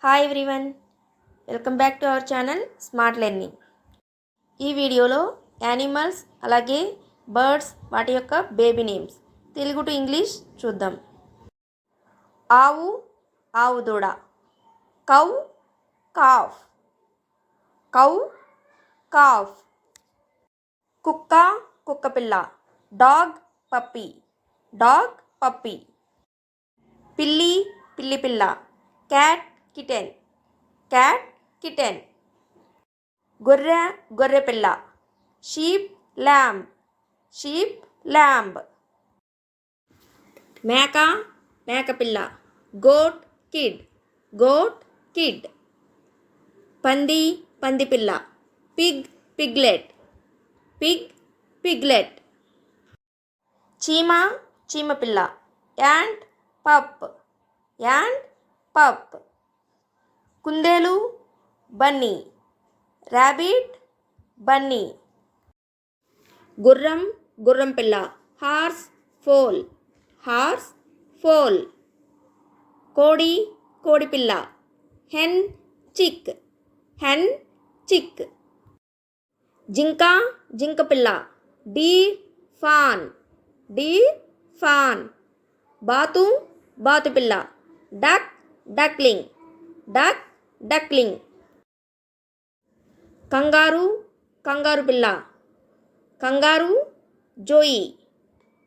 Hi everyone, welcome back to our channel smart learning. ఈ వీడియోలో animals అలాగే birds వాటి యొక్క baby names Telugu to English చూద్దాం. ఆవు ఆవు దూడ, కౌ కాఫ్, కౌ కాఫ్. కుక్క కుక్క పిల్ల, డాగ్ పప్పీ, డాగ్ పప్పీ. పిల్లి పిల్లి పిల్ల, క్యాట్ కిటెన్, క్యాట్ కిటెన్. గొర్రె గొర్రె పిల్ల, షీప్ ల్యాంబ్, షీప్ ల్యాంబ్. మేక మేక పిల్ల, గోట్ కిడ్, గోట్ కిడ్. పంది పంది పిల్ల, పిగ్ పిగ్లెట్, పిగ్ పిగ్లెట్. చీమ చీమ పిల్ల, యాంట్ పప్, యాంట్ పప్. కుందేలు బన్నీ, ర్యాబిట్ బన్నీ. గుర్రం గుర్రం పిల్ల, హార్స్ ఫోల్, హార్స్ ఫోల్. కోడి కోడి పిల్ల, హెన్ చిక్, హెన్ చిక్. జింక జింక పిల్ల, డీర్ ఫాన్, డీర్ ఫాన్. బాతు బాతు పిల్ల, డక్ డక్లింగ్, డక్ డక్లింగ్. కంగారు కంగారు పిల్ల, కంగారు జోయి,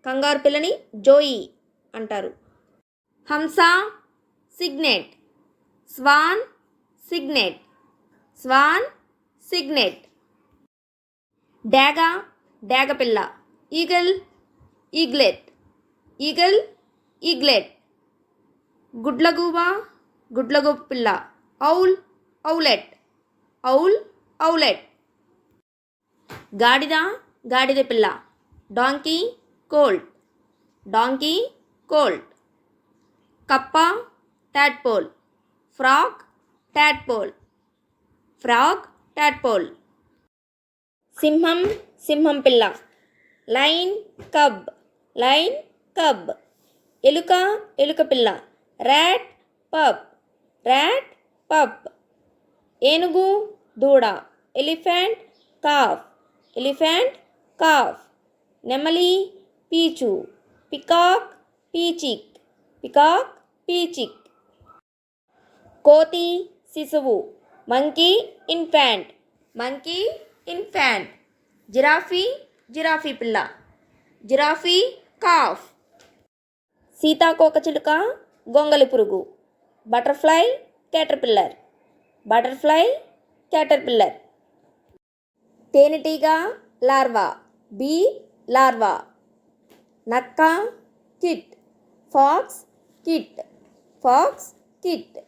కంగారు పిల్లని జోయి అంటారు. హంస cygnet, swan cygnet, swan cygnet. డాగ డాగ పిల్ల, ఈగల్ ఈగ్లెట్, ఈగల్ ఈగ్లెట్. గుడ్లగూబ గుడ్లగూబ పిల్ల, ఔల్ ఔలెట్, ఔల్ ఔలెట్. గాడిద గాడిద పిల్ల, డాంకీ కోల్ట్, డాంకీ కోల్ట్. కప్ప tadpole, frog tadpole, frog tadpole. సింహం సింహం పిల్ల, లైన్ కబ్, లైన్ కబ్. ఎలుక ఎలుక పిల్ల, ర్యాట్ పప్, ర్యాట్ పప్. ఏనుగు దూడ, ఎలిఫెంట్ కాఫ్, ఎలిఫెంట్ కాఫ్. నెమలి పీచు, పికాక్ పీచిక్, పికాక్ పీచిక్. కోతి శిశువు, monkey infant, monkey infant. Giraffe giraffe పిల్ల, జిరాఫీ కాఫ్. సీతాకోకచిలుక గొంగలి పురుగు, బటర్ఫ్లై క్యాటర్పిల్లర్, బటర్ఫ్లై క్యాటర్పిల్లర్. తేనెటీగ లార్వా, బీ లార్వా. నక్క kit, fox kit, fox kit.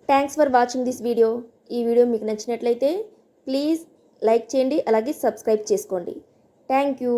Thanks for watching this video. ఈ వీడియో మీకు నచ్చినట్లయితే ప్లీజ్ లైక్ చేయండి, అలాగే సబ్స్క్రైబ్ చేసుకోండి. Thank you.